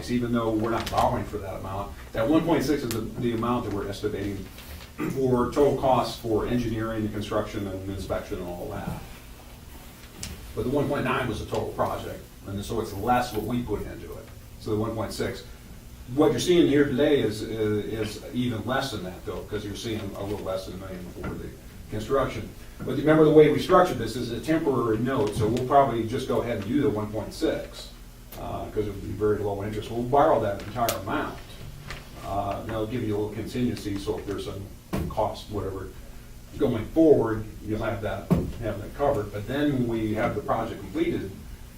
price, even though we're not borrowing for that amount. That 1.6 is the amount that we're estimating for total costs for engineering and construction and inspection and all that. But the 1.9 was the total project, and so it's less what we put into it. So the 1.6, what you're seeing here today is even less than that though, because you're seeing a little less than $1 million for the construction. But remember, the way we structured this is a temporary note, so we'll probably just go ahead and do the 1.6, because it would be very low interest. We'll borrow that entire amount. That'll give you a little contingency, so if there's some cost, whatever, going forward, you'll have that covered. But then when we have the project completed,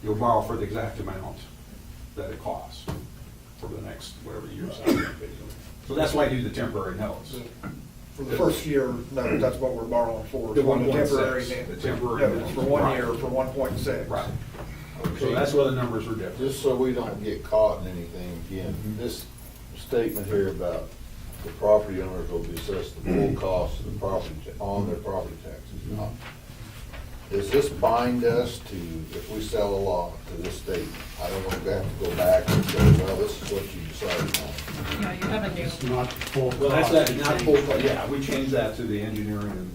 you'll borrow for the exact amount that it costs for the next whatever years. So that's why I do the temporary notes. For the first year, no, that's what we're borrowing for. The One 1.6, temporary. the temporary No, it's for 1 right. year, for 1.6. Right. So that's where the numbers are different. Just so we don't get caught in anything again, this statement here about the property owners will be assessed the full cost of the property, on their property taxes. Does this bind us to, if we sell a lot to this state, I don't want to have to go back and say, well, this is what you decided on? Yeah, you have a new, It's not full Well, that's cost. that, not full, yeah, we changed that to the engineering and,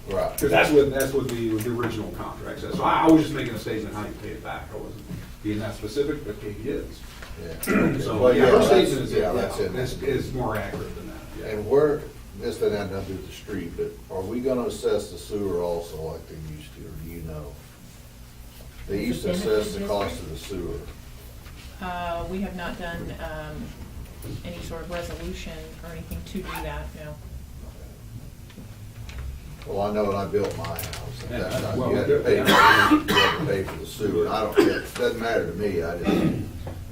Right. because that's what the original contract says. So I was just making a statement how you pay it back. I wasn't being that specific, but it is. Yeah. So, Well, yeah, yeah, our that's- statement is, yeah, that's it. is more accurate than that, yeah. And where, this doesn't have nothing to do with the street, but are we gonna assess the sewer also like they used to, or do you know? They used to assess the cost of the sewer. we have not done, any sort of resolution or anything to do that, no. Well, I know when I built my house, at that Yeah, time, well, you had to pay, yeah. you had to pay for the sewer. I don't, it doesn't matter to me, I just,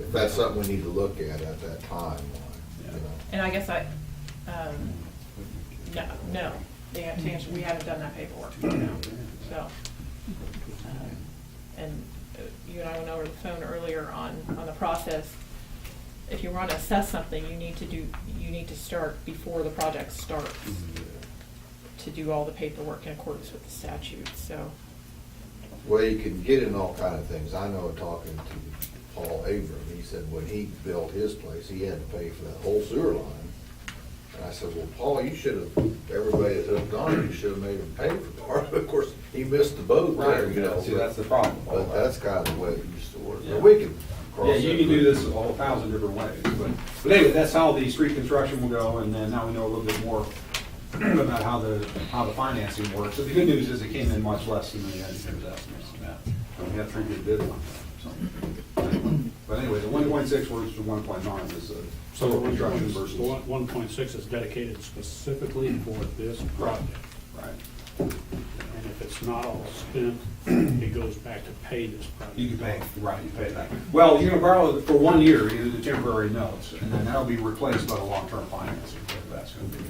if that's something we need to look at that time, you know. And I guess no, the answer, we haven't done that paperwork, so. And you and I went over the phone earlier on the process. If you want to assess something, you need to start before the project starts, to do all the paperwork in accordance with the statute, so. Well, you can get in all kind of things. I know talking to Paul Abram, he said when he built his place, he had to pay for that whole sewer line. And I said, well, Paul, you should have, everybody that hooked on it, you should have made him pay for part of it. Of course, he missed the boat there, you know. See, that's the problem. But that's kind of the way it used to work. Yeah. But we can cross Yeah, that you can do bridge. this all 1,000 different ways, but anyway, that's how the street construction will go, and then now we know a little bit more about how the financing works. So the good news is it came in much less than the engineer's estimates on that, and we had 3 good bids on that, so. But anyway, the 1.6 versus the 1.9 is So total construction versus. 1.6 is dedicated specifically for this project. Right. And if it's not all spent, it goes back to pay this project. You can pay, right, you pay that. Well, you're gonna borrow it for 1 year, you do the temporary notes, and then that'll be replaced by the long-term financing, whatever that's gonna be.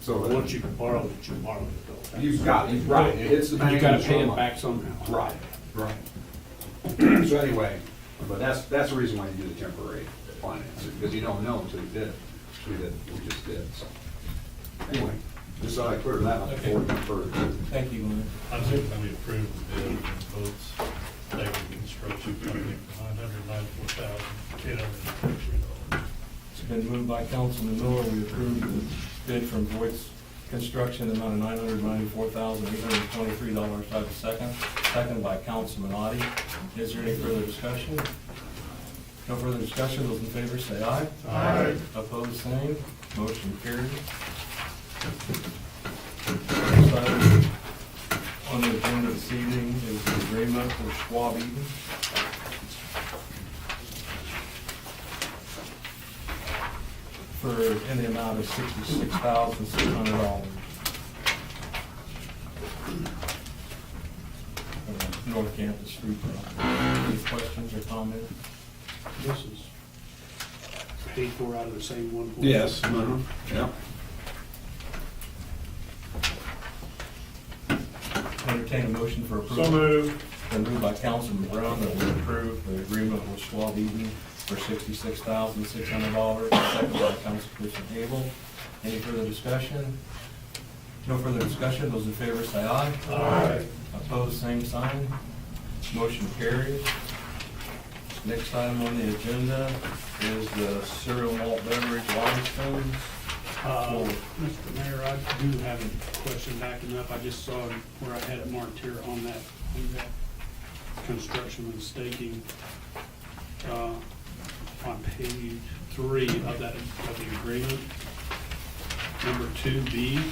So But once you can borrow it, you borrow it though. you've got, right, it hits the bank. You gotta and pay show it them. back somehow. Right, right. So anyway, but that's the reason why you do the temporary financing, because you don't know until you did it. We just did, so. Anyway, just thought I'd clear that up before we go further. Thank you, Lynn. I think that we approved the bid from both David Construction Company for $994,823. It's been moved by Councilman Miller, we approve the bid from Voights Construction, the amount of $994,823. Do I have a second? Second by Councilman Audi. Is there any further discussion? No further discussion, those in favor say aye. Aye. Opposed, same. Motion carried. Next item on the agenda this evening is the agreement with Schwab Eden. In the amount of $66,600. North Campus Street. Any questions or comments? This is paid for out of the same 1.6. Yes, yeah. Entertain a motion for approval. So moved. Been moved by Councilman Brown that we approve the agreement with Schwab Eden for $66,600. Second by Councilperson Abel. Any further discussion? No further discussion. Those in favor say aye. Aye. Opposed, same sign. Motion carries. Next item on the agenda is the cereal malt beverage license. Mr. Mayor, I do have a question backing up. I just saw where I had it marked here on that construction and staking, on page 3 of the agreement. Number 2B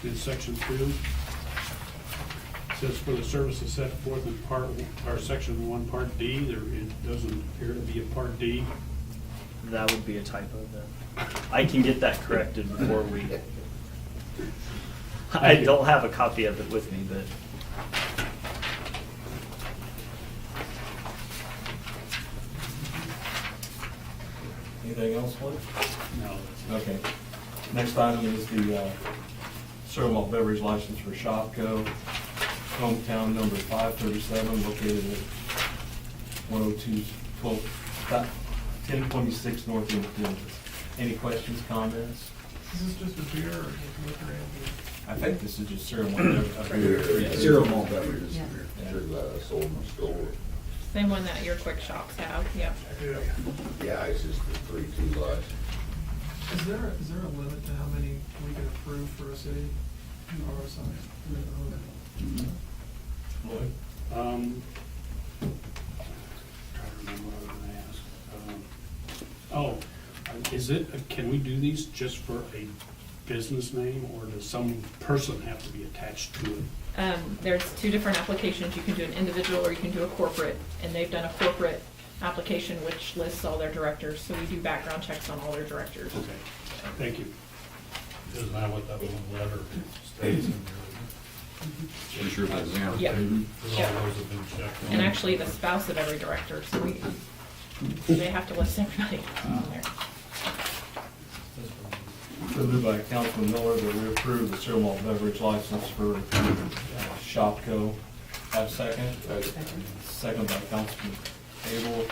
in section 2. Says for the services set forth in part, or section 1, part D, it doesn't appear to be a part D. That would be a typo then. I can get that corrected before we. I don't have a copy of it with me, but. Anything else, Wood? No, Okay. Next item is the cereal malt beverage license for Shopko, hometown number 537, located at 1026 North Independence. Any questions, comments? Is this just a beer or liquor and I think this is just cereal malt beverage. Yeah. Cereal malt beverages. Yeah. Sure glad I sold my store. Same one that your quick shops have, yep. Yeah, it's just the 3-2 license. Is there a limit to how many we can approve for a city or a site? Lloyd? trying to remember what I was gonna ask. Is it, can we do these just for a business name, or does some person have to be attached to it? There's 2 different applications. You can do an individual or you can do a corporate, and they've done a corporate application which lists all their directors, so we do background checks on all their directors. Okay, thank you. Isn't that what that one letter states in there? Pretty sure that's, yeah. Yeah. Because Yeah. all those have been checked. And actually the spouse of every director, so they have to list everybody on there. Moved by Councilman Miller that we approve the cereal malt beverage license for Shopko. Have a second? Second by Councilman Abel.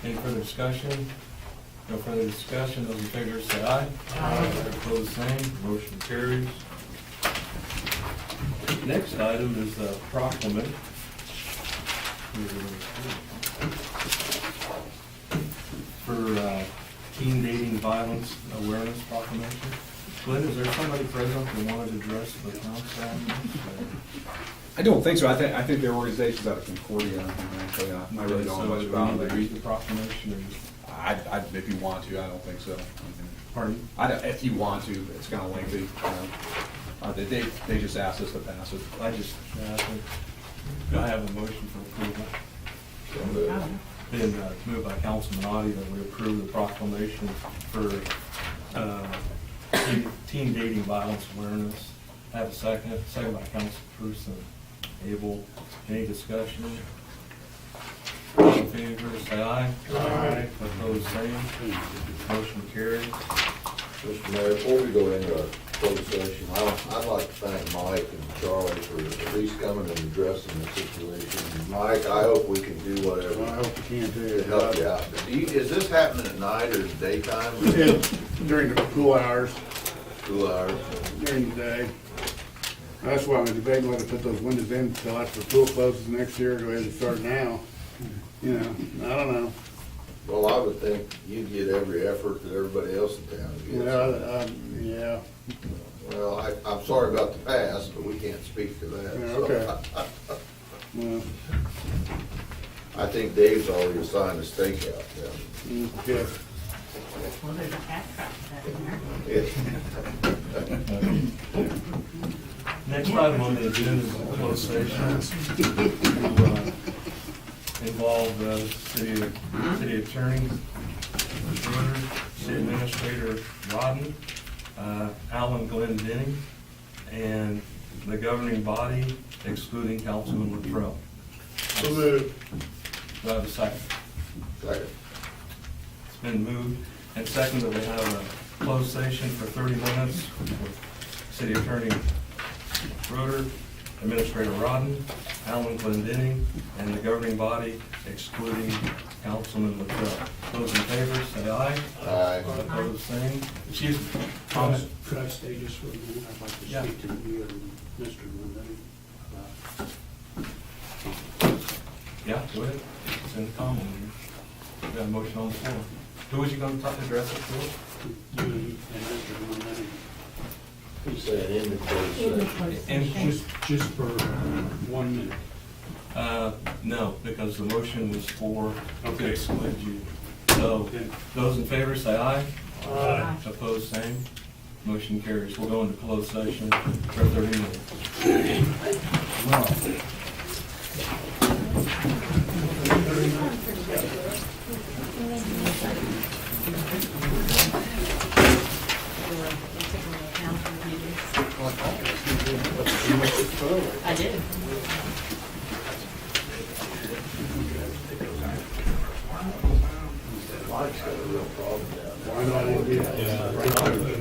Any further discussion? No further discussion. Those in favor say aye. Aye. Opposed, same. Motion carries. Next item is the proclamation. For teen dating violence awareness proclamation. Glenn, is there somebody present that wanted to address the council? I don't think so. I think their organization's out of Concordia, actually. I really don't know much about So, do we need to read it. the proclamation or just? If you want to, I don't think so. Pardon? If you want to, it's kind of lengthy. They just asked us to pass it. I just, I think, do I have a motion for approval? Been moved by Councilman Audi that we approve the proclamation for teen dating violence awareness. Have a second by Councilperson Abel. Any discussion? All in favor, say aye. Aye. Opposed, same. Motion carried. Mr. Mayor, before we go into our closed session, I'd like to thank Mike and Charlie for at least coming and addressing the situation. Mike, I hope we can do whatever I hope you can to too. help you out. Is this happening at night or daytime? During the cool hours, 2 hours? during the day. That's why I'm debating whether to put those windows in until after the pool closes next year, or go ahead and start now. You know, I don't know. Well, I would think you'd get every effort that everybody else in town gets. Yeah, Well, I'm sorry about the past, but we can't speak to that. Yeah, so. okay. Well, I think Dave's already assigned a stakeout. yeah. Well, there's a cat trap set in there. Next item on the agenda is a closed session to involve the city attorney, Schroeder, city administrator Rodden, Alan Glenn Denning, and the governing body excluding Councilman Latrell. So moved. Do I have a second? Second. It's been moved and seconded that we have a closed session for 30 minutes with city attorney Schroeder, administrator Rodden, Alan Glendenning, and the governing body excluding Councilman Latrell. Those in favor, say aye. Aye. Opposed, same. Excuse me, comment? Could I stay just for a minute? I'd like to Yeah. speak to you and Mr. Lindenny about. Yeah, go ahead. It's in the common here. got a motion on the floor. Who was you gonna talk, address it to? You and Mr. Monday. He's saying in the closed session. And just for 1 minute. No, because the motion was for to Okay. exclude you. So, those in favor say aye. Aye. Opposed, same. Motion carries. We'll go into closed session for 30 minutes. I did. Mike's got a real problem down there. Why not?